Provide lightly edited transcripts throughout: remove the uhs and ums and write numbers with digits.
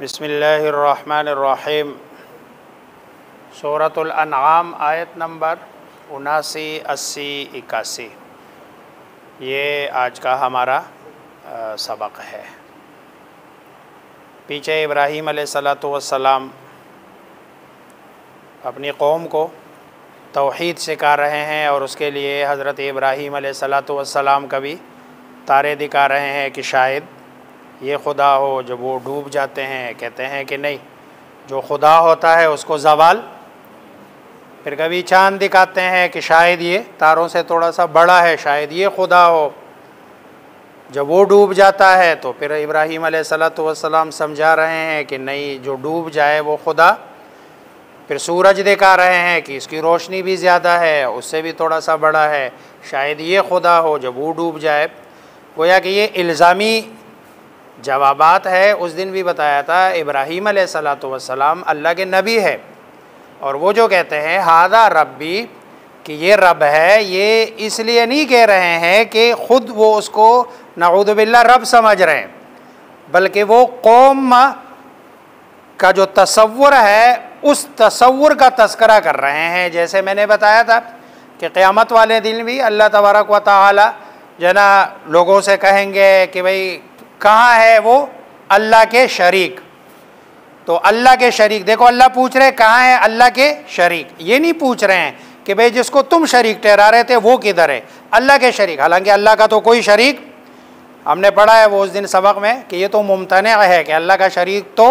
बिस्मिल्लाहिर्रहमानिर्रहीम। सूरतुल अनआम आयत नंबर 79, 80, 81 ये आज का हमारा सबक है। पीछे इब्राहीम अलैहिस्सलातु वस्सलाम अपनी कौम को तौहीद सिखा रहे हैं और उसके लिए हज़रत इब्राहीम अलैहिस्सलातु वस्सलाम का भी तारे दिखा रहे हैं कि शायद ये खुदा हो। जब वो डूब जाते हैं कहते हैं कि नहीं, जो खुदा होता है उसको ज़वाल। फिर कभी चाँद दिखाते हैं कि शायद ये तारों से थोड़ा सा बड़ा है, शायद ये खुदा हो। जब वो डूब जाता है तो फिर इब्राहीम अलैहिस्सलातु वस्सलाम समझा रहे हैं कि नहीं, जो डूब जाए वो खुदा। फिर सूरज दिखा रहे हैं कि इसकी रोशनी भी ज़्यादा है, उससे भी थोड़ा सा बड़ा है, शायद ये खुदा हो। जब वो डूब जाए, गोया कि ये इल्ज़ामी जवाबात है। उस दिन भी बताया था इब्राहीम अलैहिस्सलातु वस्सलाम अल्लाह के नबी है और वो जो कहते हैं हादा रब्बी कि ये रब है, ये इसलिए नहीं कह रहे हैं कि ख़ुद वो उसको नऊज़ु बिल्लाह रब समझ रहे हैं, बल्कि वो कौम का जो तसव्वुर है उस तसव्वुर का तज़किरा कर रहे हैं। जैसे मैंने बताया था कि क़यामत वाले दिन भी अल्लाह तबारक व तआला जना लोगों से कहेंगे कि भाई कहाँ है वो अल्लाह के शरीक। तो अल्लाह के शरीक, देखो अल्लाह पूछ रहे कहाँ है अल्लाह के शरीक। ये नहीं पूछ रहे हैं कि भाई जिसको तुम शरीक ठहरा रहे थे वो किधर है, अल्लाह के शरीक। हालांकि अल्लाह का तो कोई शरीक, हमने पढ़ा है वो उस दिन सबक में कि ये तो मुमतने है कि अल्लाह का शरीक तो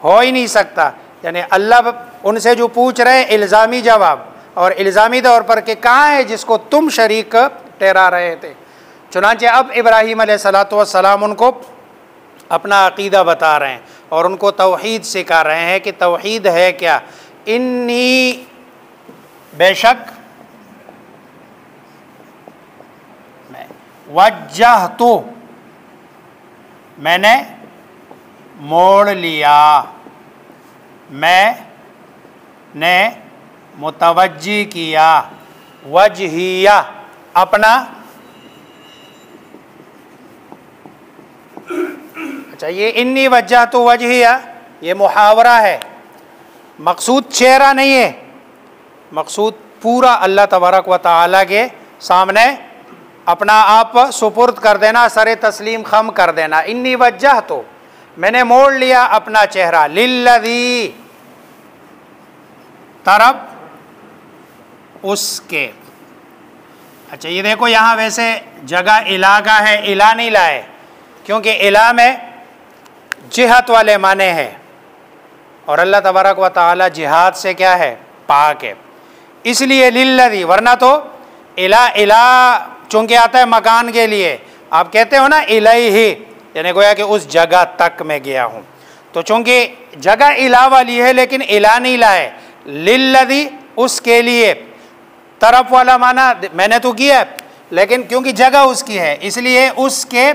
हो ही नहीं सकता। यानी अल्लाह उनसे जो पूछ रहे हैं इल्ज़ामी जवाब, और इल्ज़ामी तौर पर कि कहाँ है जिसको तुम शरीक ठहरा रहे थे। चुनांचे अब इब्राहीम अलैहिस्सलातु वस्सलाम उनको अपना अक़ीदा बता रहे हैं और उनको तौहीद सिखा रहे हैं कि तौहीद है क्या। इन्नी बेशक मैं वज्जहतु मैंने मोड़ लिया, मैंने मुतवज्जी किया, वजहिया अपना। अच्छा, ये इन्नी वज्जहतु वजहिया ये मुहावरा है, मकसूद चेहरा नहीं है, मकसूद पूरा अल्लाह तबारक व तआला के सामने अपना आप सुपुर्द कर देना, सरे तस्लीम खम कर देना। इन्नी वज्जहतु मैंने मोड़ लिया अपना चेहरा, लिल्लज़ी तरफ उसके। अच्छा, ये देखो यहाँ वैसे जगह इला का है, इला नहीं लाए क्योंकि इला में जिहत वाले माने हैं और अल्लाह तबारक व तआला जिहाद से क्या है, पाक है, इसलिए लिल्लज़ी। वरना तो इला इला चूँकि आता है मकान के लिए, आप कहते हो ना इलैहि, यानी गोया कि उस जगह तक मैं गया हूँ। तो चूँकि जगह इला वाली है लेकिन इला नहीं लाए, लिल्लज़ी उसके लिए। तरफ वाला माना मैंने तो किया लेकिन क्योंकि जगह उसकी है इसलिए उसके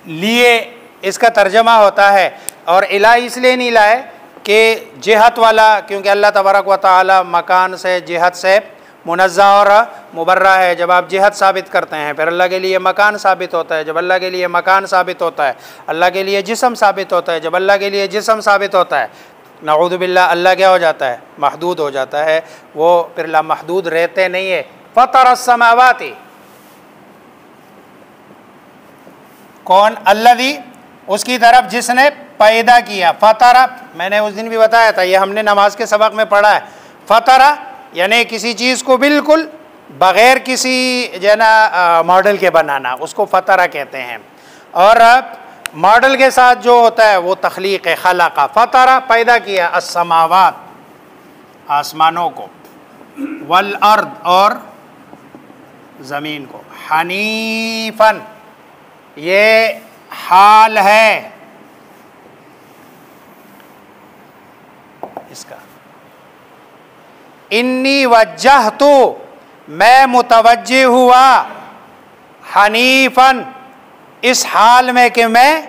लिए इसका तर्जमा होता है। और इला इसलिए नहीं लाए कि जिहत वाला, क्योंकि अल्लाह तबारक व तआला मकान से जिहत से मुनज़्ज़ह और मुबर्रा है। जब आप जिहत साबित करते हैं फिर अल्लाह के लिए मकान साबित होता है। जब अल्लाह के लिए मकान साबित होता है अल्लाह के लिए जिस्म साबित होता है। जब अल्लाह के लिए जिस्म साबित होता है नऊज़ु बिल्लाह अल्लाह क्या हो जाता है, महदूद हो जाता है। वो फिर लामहदूद रहते नहीं है। फ़तरस समावाति, कौन, अल्लज़ी उसकी तरफ जिसने पैदा किया। फ़तरा मैंने उस दिन भी बताया था, ये हमने नमाज के सबक में पढ़ा है। फ़तरा यानी किसी चीज़ को बिल्कुल बग़ैर किसी जो है ना मॉडल के बनाना, उसको फ़तरा कहते हैं। और मॉडल के साथ जो होता है वो तख्लीक़ है, खलक़ा। फ़तरा पैदा किया, अस्समावात आसमानों को, वल अर्द और ज़मीन को, हनीफ़न ये हाल है इसका। इन्नी वज्जहतु मैं मुतवज्जे हुआ हनीफन, इस हाल में कि मैं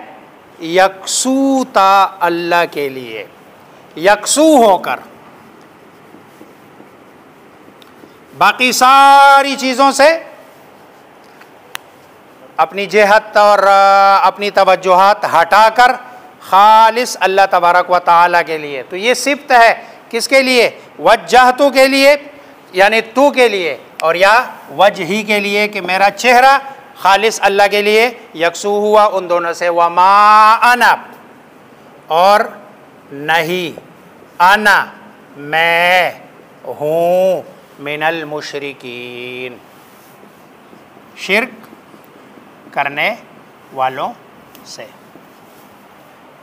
यकसू था अल्लाह के लिए, यकसू होकर। बाकी सारी चीज़ों से अपनी जेहत और अपनी तवज्जुहात हटाकर खालिस अल्लाह तबारक व तआला के लिए। तो ये सिफ्त है किसके लिए? वज्जहतु के लिए, यानी तू के लिए, और या वजही के लिए कि मेरा चेहरा खालिस अल्लाह के लिए यकसू हुआ उन दोनों से। वमा अना, और नहीं, अना मैं हूँ, मिनल मुशरिकीन, शिर्क करने वालों से।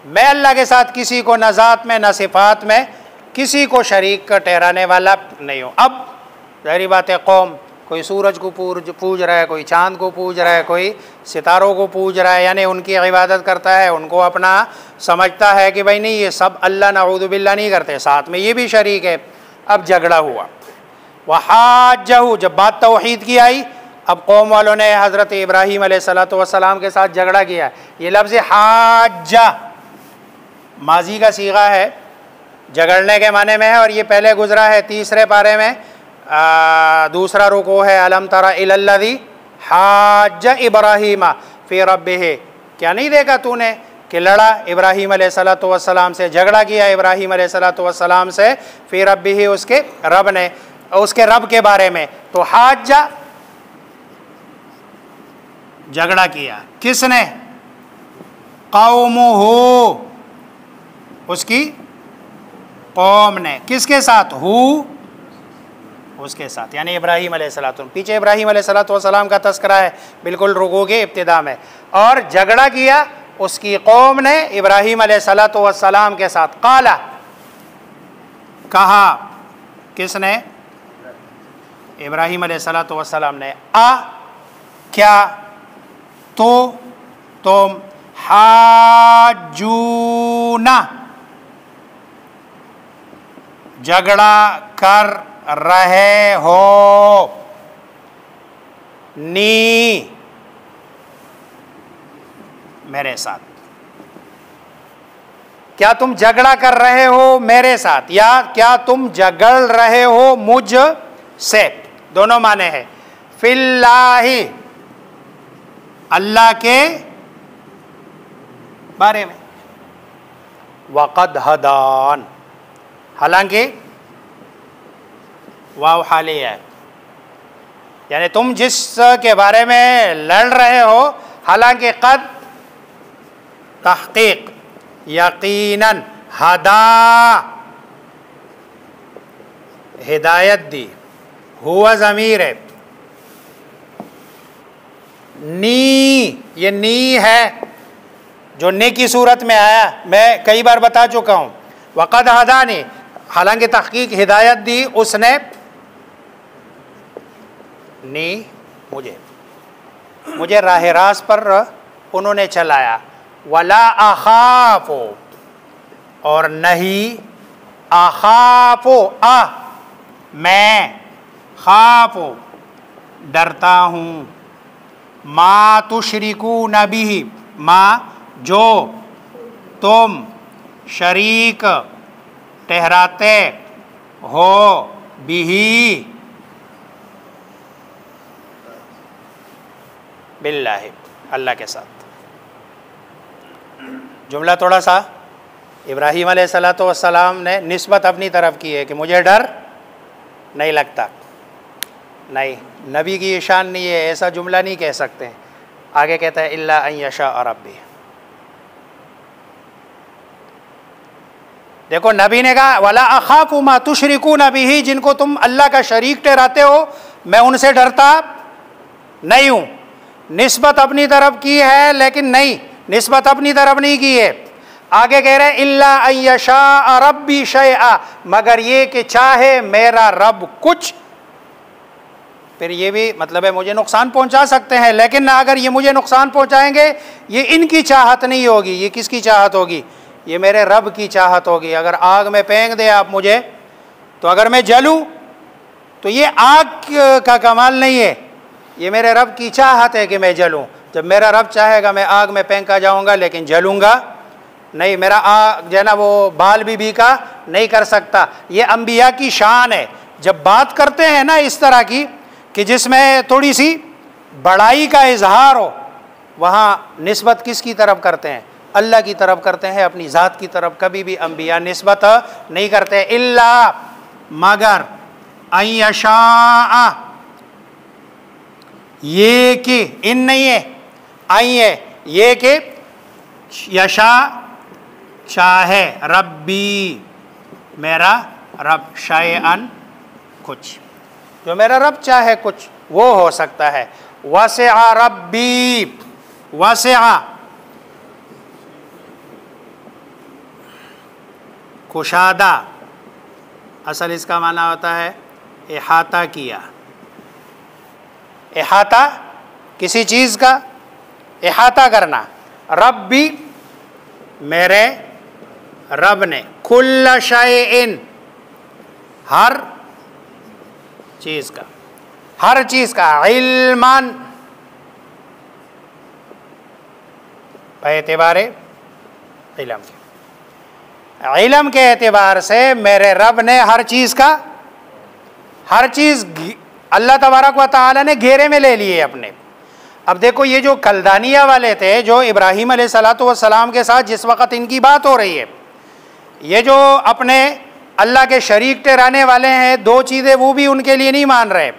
मैं अल्लाह के साथ किसी को न ज़ात में न सिफ़ात में किसी को शरीक का ठहराने वाला नहीं हूँ। अब ज़ाहिर बात है, कौम कोई सूरज को पूज रहा है, कोई चाँद को पूज रहा है, कोई सितारों को पूज रहा है, यानी उनकी इबादत करता है, उनको अपना समझता है कि भाई नहीं ये सब अल्लाह नऊज़ु बिल्लाह नहीं करते, साथ में ये भी शरीक है। अब झगड़ा हुआ। वहाजहू, जब बात तौहीद की आई, अब कौम वालों ने हज़रत इब्राहीम अलैहिस्सलातु वस्सलाम के साथ झगड़ा किया। ये लफ्ज़ हाजा माजी का सीगा है, झगड़ने के माने में है, और ये पहले गुजरा है तीसरे पारे में, दूसरा रुकू है अलम तरा इलल्लज़ी हाजा इब्राहीमा फ़ी रब्बिही, क्या नहीं देखा तूने कि लड़ा इब्राहीम अलैहिस्सलातु वस्सलाम से, झगड़ा किया इब्राहीम अलैहिस्सलातु वस्सलाम से फ़ी रब्बिही, उसके रब ने, उसके रब के बारे में। तो हाजा झगड़ा किया किसने? कौमुहु, उसकी कौम ने। किसके साथ? हु, उसके साथ, यानी इब्राहीम अलैहिस्सलातु। पीछे इब्राहीम अलैहिस्सलातु वस्सलाम का तस्करा है बिल्कुल रुकू के इब्तिदा में। और झगड़ा किया उसकी कौम ने इब्राहीम अलैहिस्सलातु वस्सलाम के साथ। काला, कहा, किसने? इब्राहीम अलैहिस्सलातु वस्सलाम ने। आ, क्या, तो, तुम, हाजूना, झगड़ा कर रहे हो, नी, मेरे साथ। क्या तुम झगड़ा कर रहे हो मेरे साथ, या क्या तुम झगड़ रहे हो मुझ से? दोनों माने हैं। फिल्लाही, अल्लाह के बारे में। वक़द हदान, हालांकि वाव हाली है, यानी तुम जिस के बारे में लड़ रहे हो, हालांकि कद तहक़ीक़ यकीनन, हदा हिदायत दी, हुआ ज़मीर है, नी, ये नी है जो ने की सूरत में आया, मैं कई बार बता चुका हूँ। वक़द हदानी, हालांकि तहक़ीक़ हिदायत दी उसने, नी, मुझे राह रास्त पर उन्होंने चलाया। वला अख़ाफ़ु, और नहीं, अख़ाफ़ु, मैं, ख़ाफ़ु, डरता हूँ, मा तुशरिकून बिही, मा, जो तुम शरीक ठहराते हो, बिही, बिल्लाहि, अल्लाह के साथ। जुमला थोड़ा सा इब्राहीम अलैहिस्सलातु वस्सलाम ने निस्बत अपनी तरफ की है कि मुझे डर नहीं लगता। नहीं, नबी की ये शान नहीं है, ऐसा जुमला नहीं कह सकते हैं। आगे कहता है इल्ला अन यशा रब्बी। देखो नबी ने कहा वला अख़ाफ़ु मा तुशरिकून बिही, जिनको तुम अल्लाह का शरीक ठहराते हो मैं उनसे डरता नहीं हूँ। निस्बत अपनी तरफ की है, लेकिन नहीं, निस्बत अपनी तरफ नहीं की है। आगे कह रहे हैं इल्ला अन यशा रब्बी शैआ, मगर ये कि चाहे मेरा रब कुछ। फिर ये भी मतलब है मुझे नुकसान पहुंचा सकते हैं, लेकिन अगर ये मुझे नुकसान पहुंचाएंगे ये इनकी चाहत नहीं होगी, ये किसकी चाहत होगी? ये मेरे रब की चाहत होगी। अगर आग में फेंक दे आप मुझे, तो अगर मैं जलूं तो ये आग का कमाल नहीं है, ये मेरे रब की चाहत है कि मैं जलूं। जब मेरा रब चाहेगा मैं आग में फेंका जाऊंगा, लेकिन जलूंगा नहीं। मेरा आग जो है ना वो बाल भी भीगा नहीं कर सकता। ये अंबिया की शान है। जब बात करते हैं ना इस तरह की कि जिसमें थोड़ी सी बड़ाई का इजहार हो, वहाँ निस्बत किसकी तरफ करते हैं? अल्लाह की तरफ करते हैं, अपनी ज़ात की तरफ कभी भी अंबिया निस्बत नहीं करते। इल्ला मगर अयशा, ये कि इन नहीं है, आई है, ये कि यशा चाहे, रब्बी मेरा रब, शयअन कुछ, जो मेरा रब चाहे कुछ वो हो सकता है। वसिआ रब्बी, वसिआ कुशादा, असल इसका माना होता है इहाता किया। इहाता किसी चीज़ का इहाता करना। रब्बी मेरे रब ने, कुल्ल शैइन हर चीज़ का, हर चीज़ का, इल्मन एतबार इल्म के, इल्म के एतबार से मेरे रब ने हर चीज़ का, हर चीज़ अल्लाह तबारक व तआला ने घेरे में ले लिए अपने। अब देखो ये जो कलदानिया वाले थे, जो इब्राहीम अलैहिस्सलातु वस्सलाम के साथ जिस वक़्त इनकी बात हो रही है, ये जो अपने अल्लाह के शरीक ठहराने वाले हैं, दो चीज़ें वो भी उनके लिए नहीं मान रहे।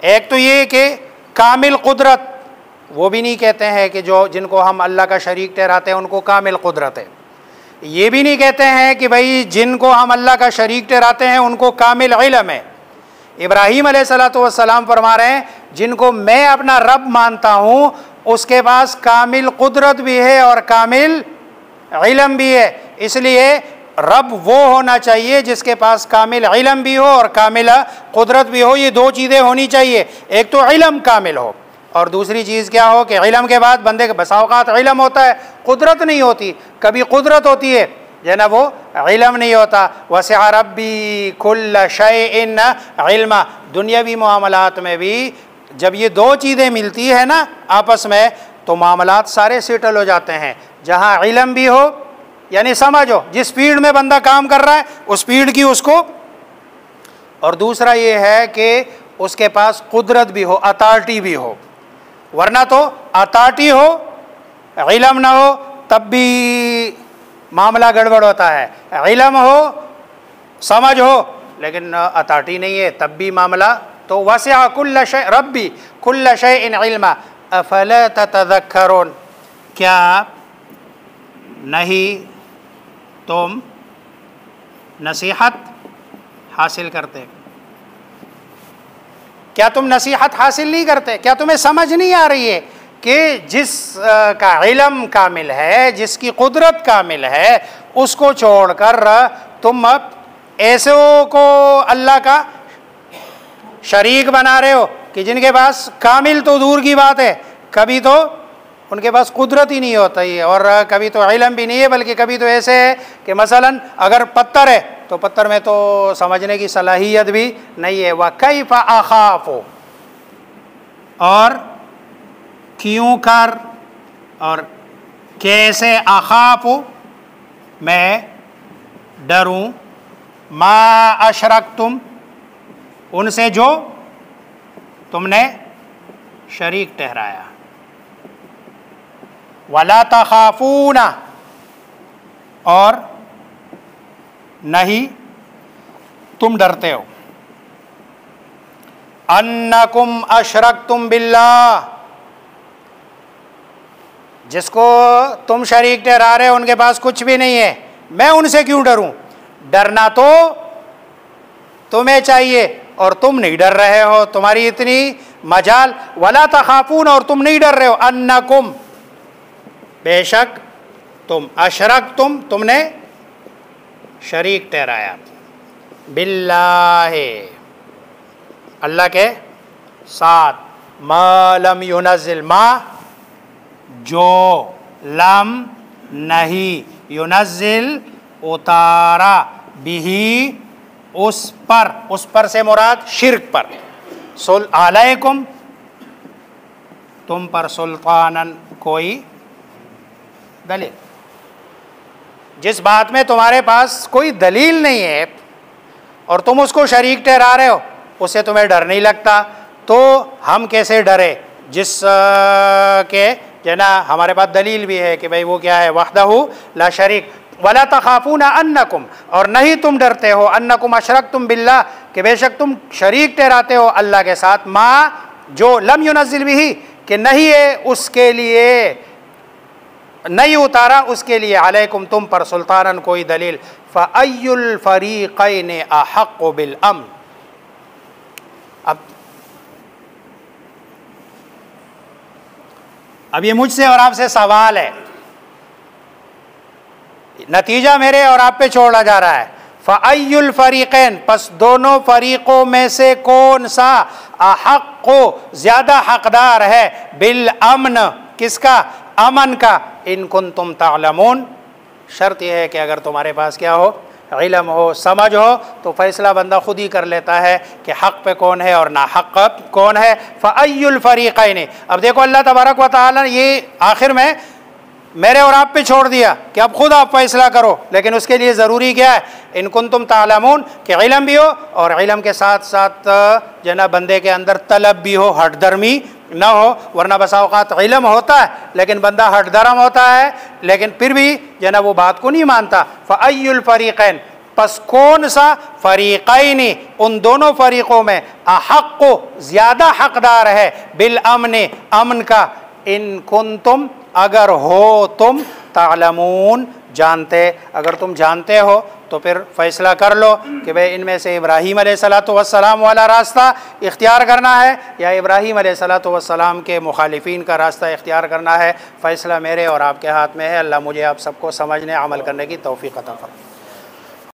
एक तो ये कि कामिल कुदरत, वो भी नहीं कहते हैं कि जो जिनको हम अल्लाह का शरीक ठहराते हैं उनको कामिल कुदरत है। ये भी नहीं कहते हैं कि भाई जिनको हम अल्लाह का शरीक ठहराते हैं उनको कामिल इल्म है। इब्राहीम अलैहिस्सलातु वस्सलाम फरमा रहे हैं जिनको मैं अपना रब मानता हूँ उसके पास कामिल कुदरत भी है और कामिल इल्म भी है। इसलिए रब वो होना चाहिए जिसके पास कामिल इल्म भी हो और कामिल कुदरत भी हो। ये दो चीज़ें होनी चाहिए, एक तो इल्म कामिल हो और दूसरी चीज़ क्या हो कि इल्म के बाद बंदे के बसा औक़ात इल्म होता है, कुदरत नहीं होती। कभी कुदरत होती है जो ना वो इल्म नहीं होता। वसिअ रब्बी कुल्ल शैइन इल्मा, दुनियावी मामलात में भी जब ये दो चीज़ें मिलती है ना आपस में तो मामलात सारे सेटल हो जाते हैं। जहाँ इल्म भी हो यानी समझो जिस स्पीड में बंदा काम कर रहा है उस स्पीड की उसको, और दूसरा ये है कि उसके पास कुदरत भी हो, अथॉरिटी भी हो। वरना तो अथॉरिटी हो इल्म ना हो तब भी मामला गड़बड़ होता है, इल्म हो समझ हो लेकिन अथॉरिटी नहीं है तब भी मामला। तो वसिअ कुल्ल शै रब्बी कुल्ल शैइन इल्मा अफला ततज़क्करून, क्या नहीं तुम नसीहत हासिल करते? क्या तुम नसीहत हासिल नहीं करते? क्या तुम्हें समझ नहीं आ रही है कि जिस का इल्म कामिल है, जिसकी कुदरत कामिल है, उसको छोड़कर तुम ऐसों को अल्लाह का शरीक बना रहे हो कि जिनके पास कामिल तो दूर की बात है, कभी तो उनके पास कुदरत ही नहीं होता ही, और कभी तो इल्म भी नहीं है, बल्कि कभी तो ऐसे है कि मसलन अगर पत्थर है तो पत्थर में तो समझने की सलाहियत भी नहीं है। व कैफ़ अख़ाफ़ु, और क्यों कर और कैसे, अख़ाफ़ु मैं डरूं, मा अशरकतुम उनसे जो तुमने शरीक ठहराया, वला तख़ाफ़ूना और नहीं तुम डरते हो, अन्नकुम अशरकतुम बिल्लाह जिसको तुम शरीक ठहरा रहे हो उनके पास कुछ भी नहीं है, मैं उनसे क्यों डरूं? डरना तो तुम्हें चाहिए और तुम नहीं डर रहे हो, तुम्हारी इतनी मजाल। वला तख़ाफ़ून और तुम नहीं डर रहे हो, अन्नकुम बेशक तुम, अशरकतुम तुमने शरीक ठहराया, बिल्लाह अल्लाह के साथ, मा लम युनज़िल मा जो लम नहीं, युनज़िल उतारा, बिही उस पर से मुराद शिर्क पर, अलैकुम तुम पर सुल्तानन कोई दलील, जिस बात में तुम्हारे पास कोई दलील नहीं है और तुम उसको शरीक ठहरा रहे हो, उससे तुम्हें डर नहीं लगता, तो हम कैसे डरे जिस के जो ना हमारे पास दलील भी है कि भाई वो क्या है, वहदहू ला शरीक। वला तखाफूना अन्नकुम, और नहीं तुम डरते हो, अन्नकुम अशरकतुम बिल्लाह, कि बेशक तुम शरीक ठहराते हो अल्लाह के साथ, माँ जो लम युनज़्ज़िल बिही, कि नहीं है उसके लिए, नहीं उतारा उसके लिए, अलैकुम तुम पर, सुल्तानन कोई दलील, फ़अय्युल फ़रीक़ैन अहक़्क़ु बिल अम्न। अब ये मुझसे और आपसे सवाल है, नतीजा मेरे और आप पे छोड़ा जा रहा है। फ़अय्युल फ़रीक़ैन, पस दोनों फरीक़ों में से कौन सा, अहक़्क़ु ज़्यादा हक़दार है, बिल अमन, किसका, अमन का, इन कुंतुम तालमून, शर्त यह है कि अगर तुम्हारे पास क्या हो, इल्म हो, समझ हो, तो फैसला बंदा खुद ही कर लेता है कि हक़ पे कौन है और ना हक़ कौन है। फ़अय्युल फ़रीक़ैन, अब देखो अल्लाह तबारक व तआला ने ये आखिर में मेरे और आप पे छोड़ दिया कि अब खुद आप फैसला करो, लेकिन उसके लिए ज़रूरी क्या है, इन कुंतुम तालमून, कि इल्म भी हो और इल्म के साथ साथ जना बंदे के अंदर तलब भी हो, हटदर्मी न हो, वरना बसा औक़ात इल्म होता है लेकिन बंदा हटदरम होता है, लेकिन फिर भी जना वो बात को नहीं मानता। फ़अय्युल फ़रीक़ैन, पस कौन सा, फ़रीक़ैनी, उन दोनों फरीक़ों में, अहक़्क़ु ज़्यादा हक़दार है, बिल अमन, अमन का, इन कुंतुम, अगर हो तुम, तालमून, जानते, अगर तुम जानते हो तो फिर फैसला कर लो कि भाई इनमें से इब्राहीम अलैहिस्सलातु वस्सलाम वाला रास्ता इख्तियार करना है या इब्राहीम अलैहिस्सलातु वस्सलाम के मुखालिफिन का रास्ता इख्तियार करना है। फ़ैसला मेरे और आपके हाथ में है। अल्लाह मुझे आप सबको समझने, अमल करने की तौफ़ीक़ अता फ़रमाए।